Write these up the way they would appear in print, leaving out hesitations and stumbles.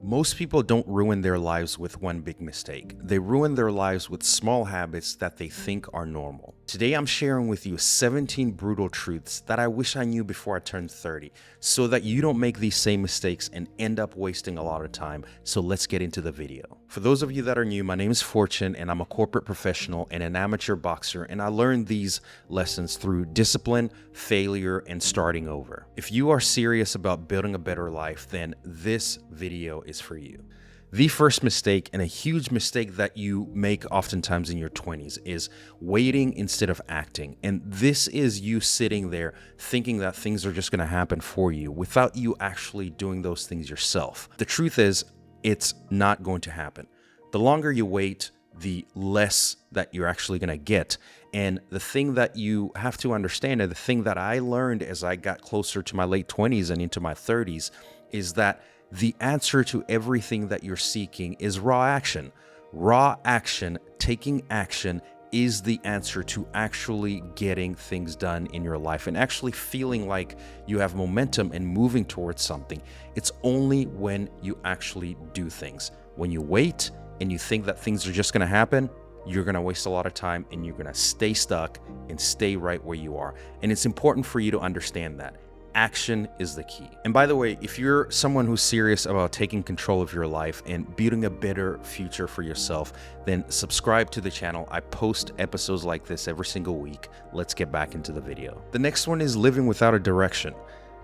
Most people don't ruin their lives with one big mistake. They ruin their lives with small habits that they think are normal. Today I'm sharing with you 17 brutal truths that I wish I knew before I turned 30 so that you don't make these same mistakes and end up wasting a lot of time. So let's get into the video. For those of you that are new, my name is Fortune and I'm a corporate professional and an amateur boxer, and I learned these lessons through discipline, failure, and starting over. If you are serious about building a better life, then this video is for you. The first mistake, and a huge mistake that you make oftentimes in your 20s, is waiting instead of acting. And this is you sitting there thinking that things are just going to happen for you without you actually doing those things yourself. The truth is, it's not going to happen. The longer you wait, the less that you're actually going to get. And the thing that you have to understand, and the thing that I learned as I got closer to my late 20s and into my 30s, is that the answer to everything that you're seeking is raw action. Raw action, taking action, is the answer to actually getting things done in your life and actually feeling like you have momentum and moving towards something. It's only when you actually do things. When you wait and you think that things are just going to happen, you're going to waste a lot of time and you're going to stay stuck and stay right where you are. And it's important for you to understand that. Action is the key. And by the way, if you're someone who's serious about taking control of your life and building a better future for yourself, then subscribe to the channel. I post episodes like this every single week. Let's get back into the video. The next one is living without a direction.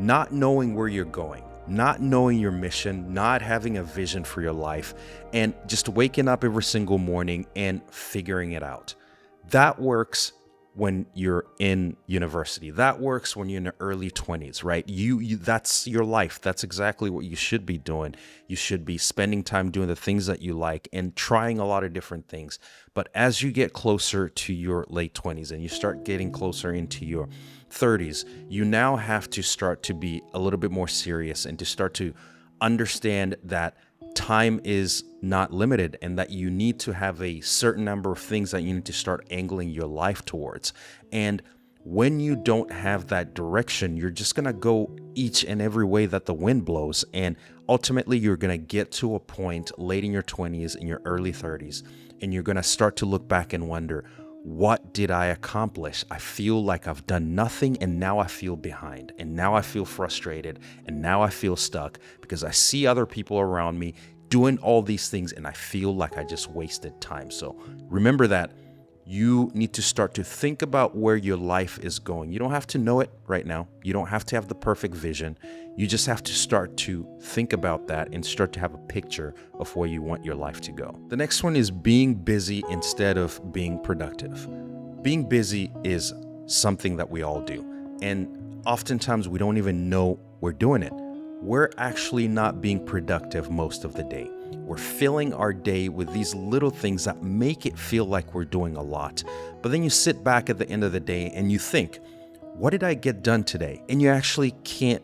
Not knowing where you're going, not knowing your mission, not having a vision for your life, and just waking up every single morning and figuring it out. That works when you're in university. That works when you're in the early 20s, right? That's your life. That's exactly what you should be doing. You should be spending time doing the things that you like and trying a lot of different things. But as you get closer to your late 20s and you start getting closer into your 30s, you now have to start to be a little bit more serious and to start to understand that time is not limited and that you need to have a certain number of things that you need to start angling your life towards. And when you don't have that direction, you're just going to go each and every way that the wind blows. And ultimately, you're going to get to a point late in your 20s, in your early 30s, and you're going to start to look back and wonder, what did I accomplish? I feel like I've done nothing, and now I feel behind, and now I feel frustrated, and now I feel stuck because I see other people around me doing all these things and I feel like I just wasted time. So remember that you need to start to think about where your life is going. You don't have to know it right now. You don't have to have the perfect vision. You just have to start to think about that and start to have a picture of where you want your life to go. The next one is being busy instead of being productive. Being busy is something that we all do. And oftentimes we don't even know we're doing it. We're actually not being productive most of the day. We're filling our day with these little things that make it feel like we're doing a lot. But then you sit back at the end of the day and you think, what did I get done today? And you actually can't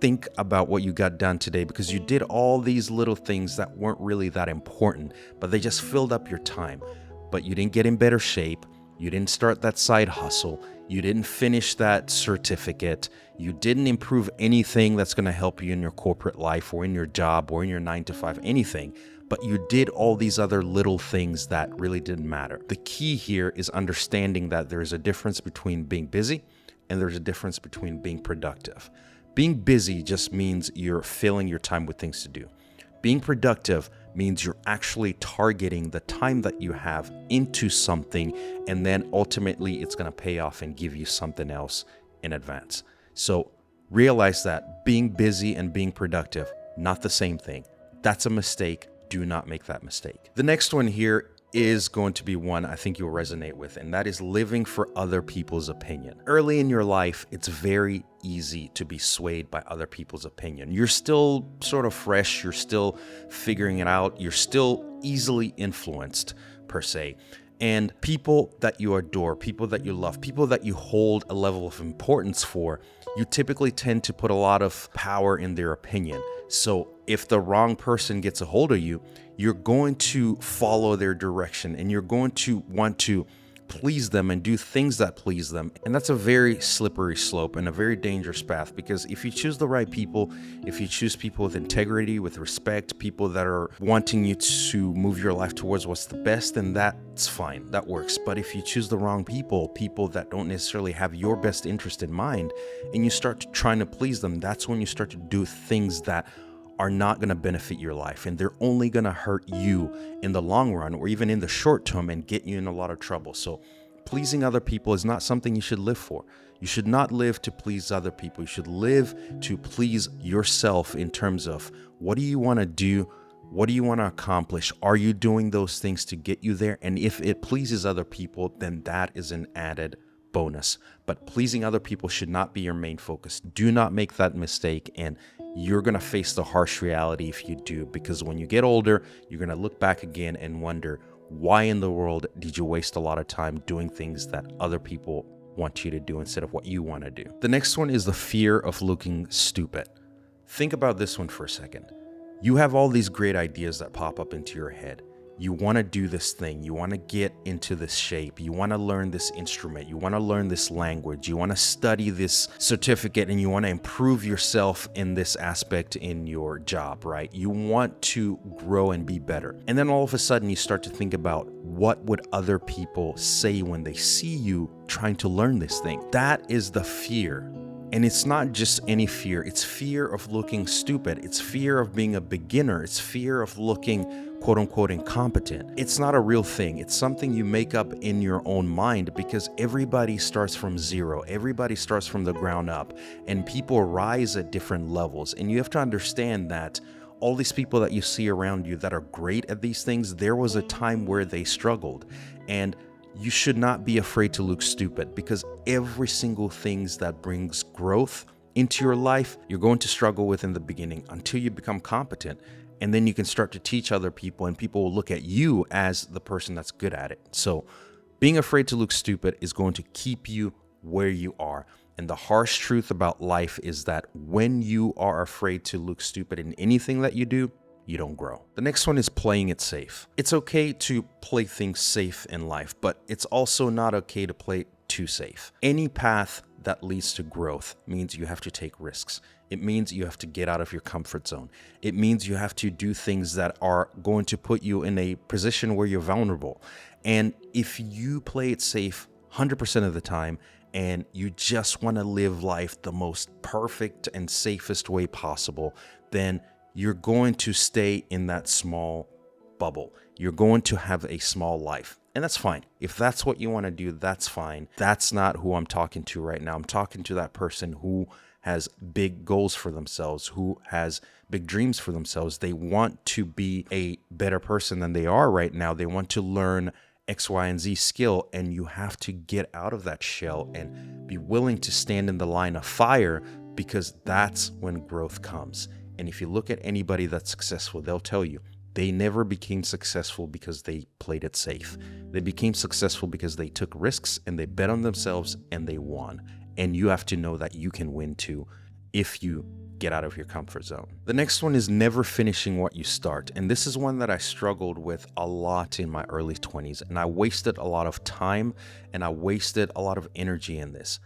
think about what you got done today because you did all these little things that weren't really that important, but they just filled up your time. But you didn't get in better shape. You didn't start that side hustle. You didn't finish that certificate. You didn't improve anything that's going to help you in your corporate life or in your job or in your 9-to-5, anything. But you did all these other little things that really didn't matter. The key here is understanding that there's a difference between being busy and there's a difference between being productive. Being busy just means you're filling your time with things to do. Being productive means you're actually targeting the time that you have into something, and then ultimately it's going to pay off and give you something else in advance. So realize that being busy and being productive, not the same thing. That's a mistake. Do not make that mistake. The next one here is going to be one I think you'll resonate with, and that is living for other people's opinion. Early in your life, it's very easy to be swayed by other people's opinion. You're still sort of fresh, you're still figuring it out, you're still easily influenced per se. And people that you adore, people that you love, people that you hold a level of importance for, you typically tend to put a lot of power in their opinion. So if the wrong person gets a hold of you, you're going to follow their direction and you're going to want to please them and do things that please them. And that's a very slippery slope and a very dangerous path, because if you choose the right people, if you choose people with integrity, with respect, people that are wanting you to move your life towards what's the best, then that's fine, that works. But if you choose the wrong people, people that don't necessarily have your best interest in mind, and you start trying to please them, that's when you start to do things that are not going to benefit your life, and they're only going to hurt you in the long run or even in the short term and get you in a lot of trouble. So pleasing other people is not something you should live for. You should not live to please other people. You should live to please yourself in terms of, what do you want to do? What do you want to accomplish? Are you doing those things to get you there? And if it pleases other people, then that is an added bonus. But pleasing other people should not be your main focus. Do not make that mistake, and you're going to face the harsh reality if you do, because when you get older, you're going to look back again and wonder, why in the world did you waste a lot of time doing things that other people want you to do instead of what you want to do? The next one is the fear of looking stupid. Think about this one for a second. You have all these great ideas that pop up into your head. You want to do this thing. You want to get into this shape. You want to learn this instrument. You want to learn this language. You want to study this certificate, and you want to improve yourself in this aspect in your job, right? You want to grow and be better. And then all of a sudden you start to think about, what would other people say when they see you trying to learn this thing? That is the fear. And it's not just any fear. It's fear of looking stupid. It's fear of being a beginner. It's fear of looking quote unquote incompetent. It's not a real thing. It's something you make up in your own mind, because everybody starts from zero. Everybody starts from the ground up, and people rise at different levels. And you have to understand that all these people that you see around you that are great at these things, there was a time where they struggled. And you should not be afraid to look stupid, because every single thing that brings growth into your life, you're going to struggle with in the beginning until you become competent. And then you can start to teach other people, and people will look at you as the person that's good at it. So being afraid to look stupid is going to keep you where you are. And the harsh truth about life is that when you are afraid to look stupid in anything that you do, you don't grow. The next one is playing it safe. It's okay to play things safe in life, but it's also not okay to play too safe. Any path that leads to growth means you have to take risks. It means you have to get out of your comfort zone. It means you have to do things that are going to put you in a position where you're vulnerable. And if you play it safe 100% of the time, and you just want to live life the most perfect and safest way possible, then you're going to stay in that small bubble. You're going to have a small life. And that's fine. If that's what you want to do, that's fine. That's not who I'm talking to right now. I'm talking to that person who has big goals for themselves, who has big dreams for themselves. They want to be a better person than they are right now. They want to learn X, Y, and Z skill, and you have to get out of that shell and be willing to stand in the line of fire, because that's when growth comes. And if you look at anybody that's successful, they'll tell you they never became successful because they played it safe. They became successful because they took risks and they bet on themselves and they won. And you have to know that you can win too if you get out of your comfort zone. The next one is never finishing what you start. And this is one that I struggled with a lot in my early 20s. And I wasted a lot of time and I wasted a lot of energy in this.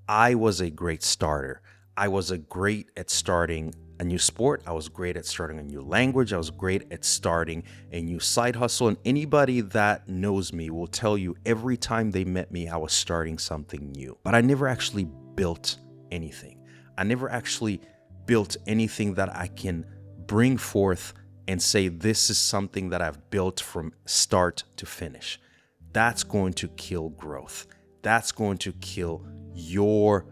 I was a great starter. I was great at starting a new sport. I was great at starting a new language. I was great at starting a new side hustle. And anybody that knows me will tell you every time they met me, I was starting something new. But I never actually built anything. I never actually built anything that I can bring forth and say, this is something that I've built from start to finish. That's going to kill growth. That's going to kill your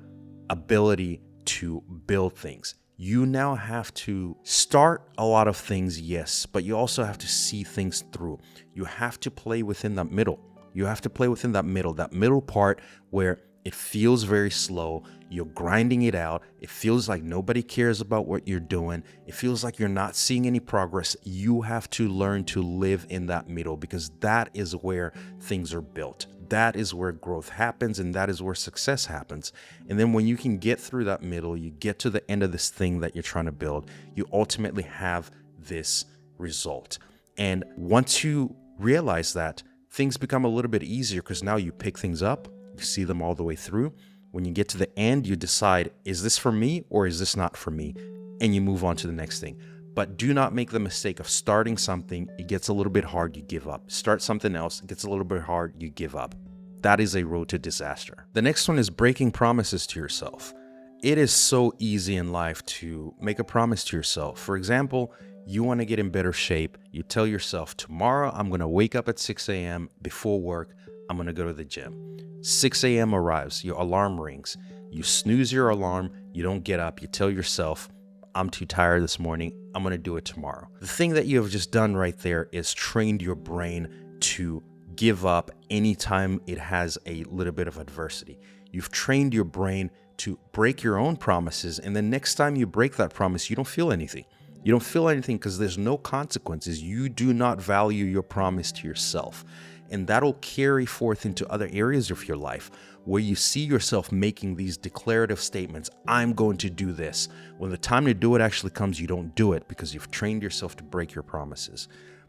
ability to build things. You now have to start a lot of things, yes, but you also have to see things through. You have to play within that middle. You have to play within that middle part where it feels very slow. You're grinding it out. It feels like nobody cares about what you're doing. It feels like you're not seeing any progress. You have to learn to live in that middle, because that is where things are built. That is where growth happens, and that is where success happens. And then when you can get through that middle, you get to the end of this thing that you're trying to build, you ultimately have this result. And once you realize that, things become a little bit easier because now you pick things up, you see them all the way through. When you get to the end, you decide, is this for me or is this not for me? And you move on to the next thing. But do not make the mistake of starting something, it gets a little bit hard, you give up. Start something else, it gets a little bit hard, you give up. That is a road to disaster. The next one is breaking promises to yourself. It is so easy in life to make a promise to yourself. For example, you want to get in better shape. You tell yourself, tomorrow I'm going to wake up at 6 a.m. before work. I'm going to go to the gym. 6 a.m. arrives, your alarm rings. You snooze your alarm, you don't get up. You tell yourself, I'm too tired this morning. I'm going to do it tomorrow. The thing that you have just done right there is trained your brain to give up anytime it has a little bit of adversity. You've trained your brain to break your own promises. And the next time you break that promise, you don't feel anything. You don't feel anything because there's no consequences. You do not value your promise to yourself. And that'll carry forth into other areas of your life where you see yourself making these declarative statements. I'm going to do this. When the time to do it actually comes, you don't do it because you've trained yourself to break your promises.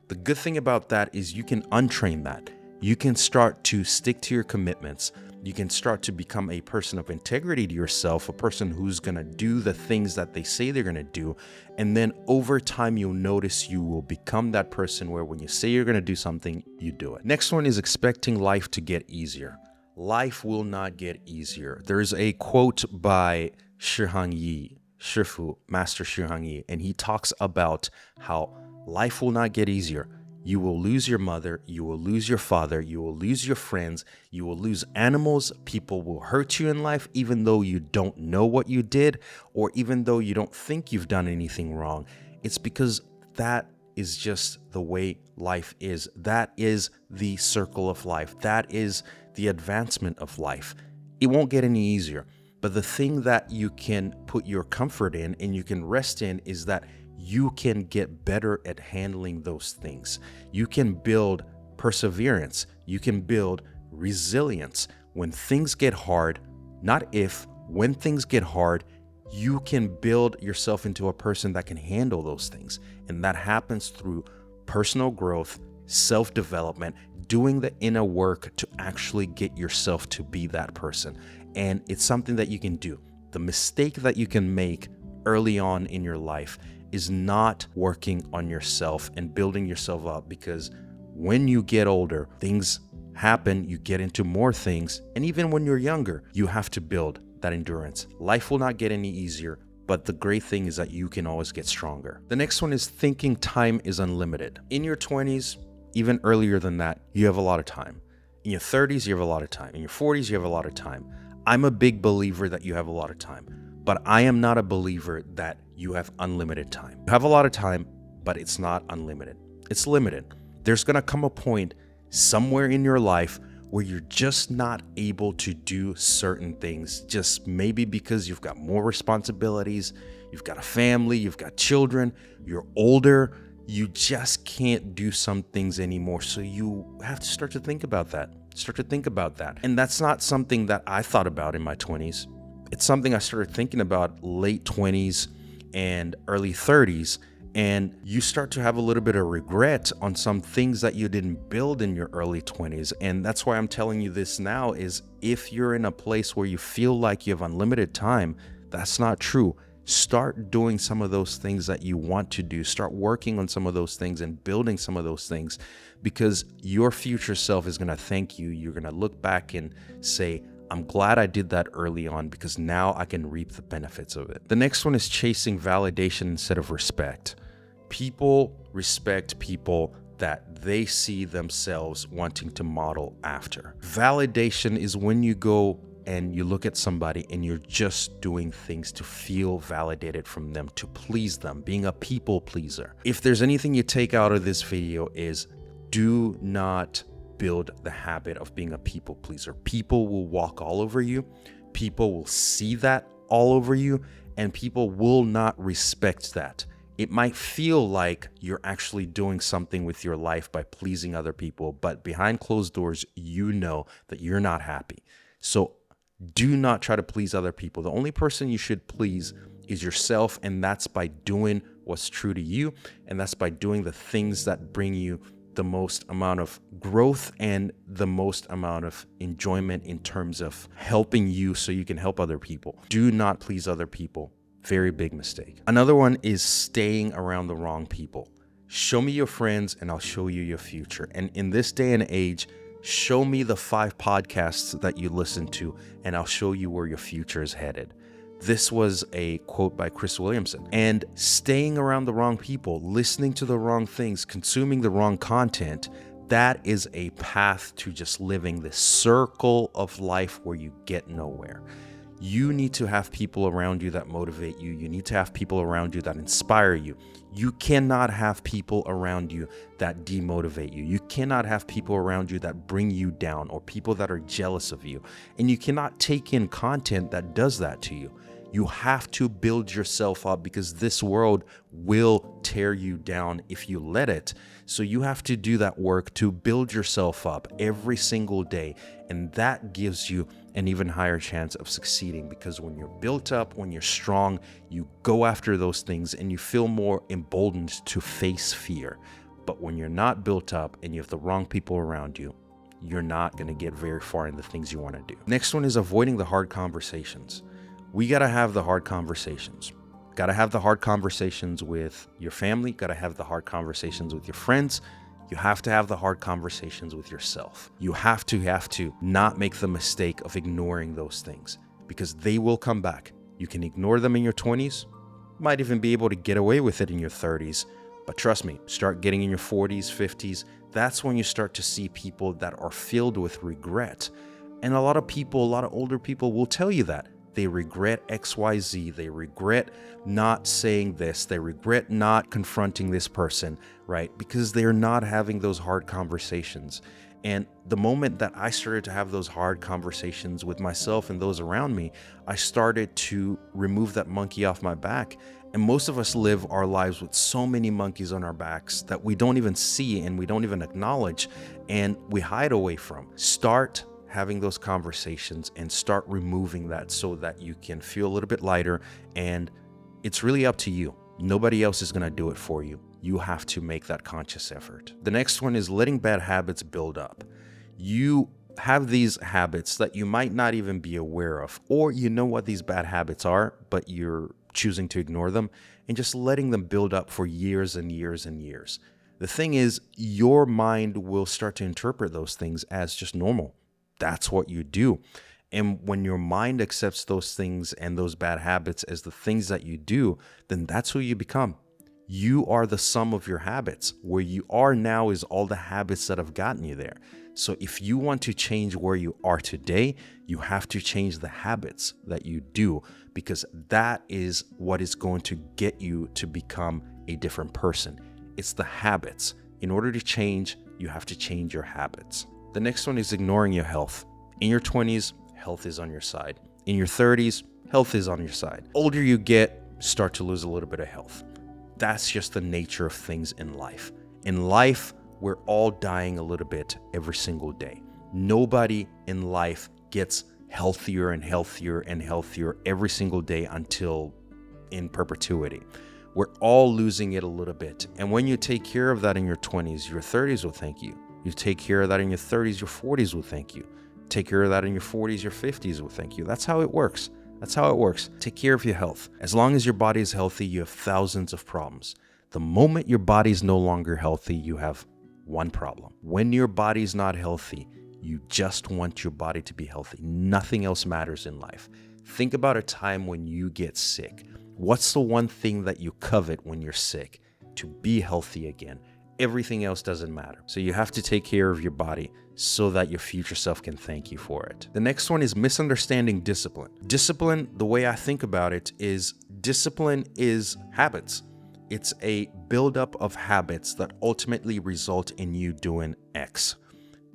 The good thing about that is you can untrain that. You can start to stick to your commitments. You can start to become a person of integrity to yourself, a person who's going to do the things that they say they're going to do. And then over time, you'll notice you will become that person where when you say you're going to do something, you do it. Next one is expecting life to get easier. Life will not get easier. There's a quote by Shihang Yi, Shifu, Master Shihang Yi, and he talks about how life will not get easier. You will lose your mother, you will lose your father, you will lose your friends, you will lose animals, people will hurt you in life even though you don't know what you did or even though you don't think you've done anything wrong. It's because that is just the way life is. That is the circle of life. That is the advancement of life. It won't get any easier. But the thing that you can put your comfort in and you can rest in is that you can get better at handling those things. You can build perseverance. You can build resilience. When things get hard, not if, when things get hard, you can build yourself into a person that can handle those things. And that happens through personal growth, self-development, doing the inner work to actually get yourself to be that person. And it's something that you can do. The mistake that you can make early on in your life is not working on yourself and building yourself up, because when you get older, things happen, you get into more things, and even when you're younger, you have to build that endurance. Life will not get any easier, but the great thing is that you can always get stronger. The next one is thinking time is unlimited. In your 20s, even earlier than that, you have a lot of time. In your 30s, you have a lot of time. In your 40s, you have a lot of time. I'm a big believer that you have a lot of time, but I am not a believer that you have unlimited time. You have a lot of time, but it's not unlimited. It's limited. There's going to come a point somewhere in your life where you're just not able to do certain things, just maybe because you've got more responsibilities, you've got a family, you've got children, you're older, you just can't do some things anymore. So you have to start to think about that. And that's not something that I thought about in my 20s. It's something I started thinking about late 20s and early 30s. And you start to have a little bit of regret on some things that you didn't build in your early 20s. And that's why I'm telling you this now is if you're in a place where you feel like you have unlimited time, that's not true. Start doing some of those things that you want to do. Start working on some of those things and building some of those things, because your future self is going to thank you. You're going to look back and say, I'm glad I did that early on because now I can reap the benefits of it. The next one is chasing validation instead of respect. People respect people that they see themselves wanting to model after. Validation is when you go and you look at somebody and you're just doing things to feel validated from them, to please them, being a people pleaser. If there's anything you take out of this video is do not build the habit of being a people pleaser. People will walk all over you. People will see that all over you, and people will not respect that. It might feel like you're actually doing something with your life by pleasing other people, but behind closed doors, you know that you're not happy. So do not try to please other people. The only person you should please is yourself, and that's by doing what's true to you, and that's by doing the things that bring you the most amount of growth and the most amount of enjoyment in terms of helping you so you can help other people. Do not please other people. Very big mistake. Another one is staying around the wrong people. Show me your friends and I'll show you your future. And in this day and age, show me the 5 podcasts that you listen to and I'll show you where your future is headed. This was a quote by Chris Williamson. And staying around the wrong people, listening to the wrong things, consuming the wrong content, that is a path to just living this circle of life where you get nowhere. You need to have people around you that motivate you. You need to have people around you that inspire you. You cannot have people around you that demotivate you. You cannot have people around you that bring you down or people that are jealous of you. And you cannot take in content that does that to you. You have to build yourself up because this world will tear you down if you let it. So you have to do that work to build yourself up every single day. And that gives you an even higher chance of succeeding because when you're built up, when you're strong, you go after those things and you feel more emboldened to face fear. But when you're not built up and you have the wrong people around you, you're not going to get very far in the things you want to do. Next one is avoiding the hard conversations. We got to have the hard conversations. Got to have the hard conversations with your family. Got to have the hard conversations with your friends. You have to have the hard conversations with yourself. You have to not make the mistake of ignoring those things because they will come back. You can ignore them in your 20s, might even be able to get away with it in your 30s. But trust me, start getting in your 40s, 50s. That's when you start to see people that are filled with regret. And a lot of older people will tell you that. They regret XYZ. They regret not saying this. They regret not confronting this person, right? Because they're not having those hard conversations. And the moment that I started to have those hard conversations with myself and those around me, I started to remove that monkey off my back. And most of us live our lives with so many monkeys on our backs that we don't even see and we don't even acknowledge and we hide away from. Start having those conversations and start removing that so that you can feel a little bit lighter. And it's really up to you. Nobody else is going to do it for you. You have to make that conscious effort. The next one is letting bad habits build up. You have these habits that you might not even be aware of, or you know what these bad habits are, but you're choosing to ignore them and just letting them build up for years and years and years. The thing is, your mind will start to interpret those things as just normal. That's what you do. And when your mind accepts those things and those bad habits as the things that you do, then that's who you become. You are the sum of your habits. Where you are now is all the habits that have gotten you there. So if you want to change where you are today, you have to change the habits that you do because that is what is going to get you to become a different person. It's the habits. In order to change, you have to change your habits. The next one is ignoring your health. In your 20s, health is on your side. In your 30s, health is on your side. Older you get, start to lose a little bit of health. That's just the nature of things in life. In life, we're all dying a little bit every single day. Nobody in life gets healthier and healthier and healthier every single day until in perpetuity. We're all losing it a little bit. And when you take care of that in your 20s, your 30s will thank you. You take care of that in your 30s, your 40s will thank you. Take care of that in your 40s, your 50s will thank you. That's how it works. That's how it works. Take care of your health. As long as your body is healthy, you have thousands of problems. The moment your body is no longer healthy, you have one problem. When your body is not healthy, you just want your body to be healthy. Nothing else matters in life. Think about a time when you get sick. What's the one thing that you covet when you're sick? To be healthy again. Everything else doesn't matter. So you have to take care of your body so that your future self can thank you for it. The next one is misunderstanding discipline. Discipline, the way I think about it is discipline is habits. It's a buildup of habits that ultimately result in you doing X.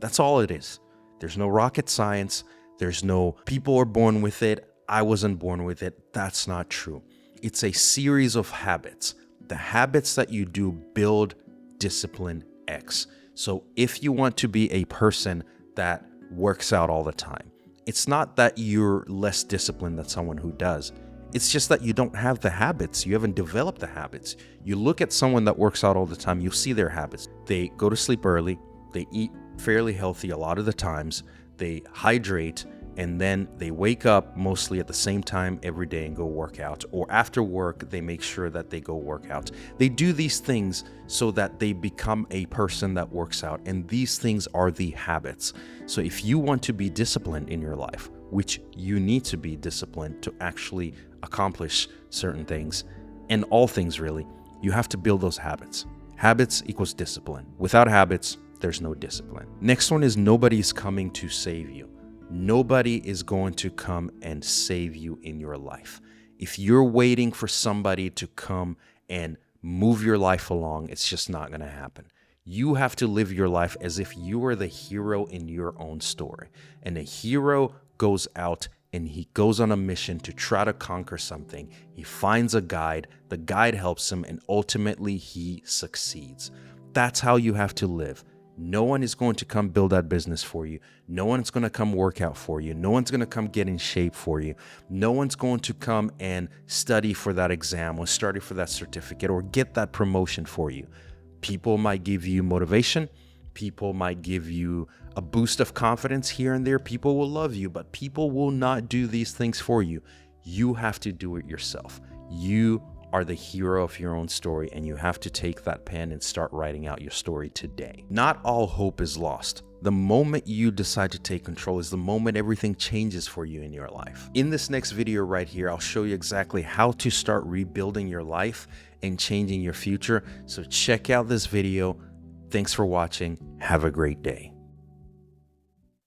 That's all it is. There's no rocket science. There's no people are born with it. I wasn't born with it. That's not true. It's a series of habits. The habits that you do build discipline X. So if you want to be a person that works out all the time, it's not that you're less disciplined than someone who does. It's just that you don't have the habits. You haven't developed the habits. You look at someone that works out all the time, you see their habits. They go to sleep early, they eat fairly healthy a lot of the times, they hydrate, and then they wake up mostly at the same time every day and go work out. Or after work, they make sure that they go work out. They do these things so that they become a person that works out. And these things are the habits. So if you want to be disciplined in your life, which you need to be disciplined to actually accomplish certain things, and all things really, you have to build those habits. Habits equals discipline. Without habits, there's no discipline. Next one is nobody's coming to save you. Nobody is going to come and save you in your life. If you're waiting for somebody to come and move your life along, it's just not going to happen. You have to live your life as if you are the hero in your own story. And a hero goes out and he goes on a mission to try to conquer something. He finds a guide, the guide helps him, and ultimately he succeeds. That's how you have to live. No one is going to come build that business for you. No one's going to come work out for you. No one's going to come get in shape for you. No one's going to come and study for that exam or study for that certificate or get that promotion for you. People might give you motivation. People might give you a boost of confidence here and there. People will love you, but people will not do these things for you. You have to do it yourself. You are the hero of your own story, and you have to take that pen and start writing out your story today. Not all hope is lost. The moment you decide to take control is the moment everything changes for you in your life. In this next video right here, I'll show you exactly how to start rebuilding your life and changing your future. So check out this video. Thanks for watching. Have a great day.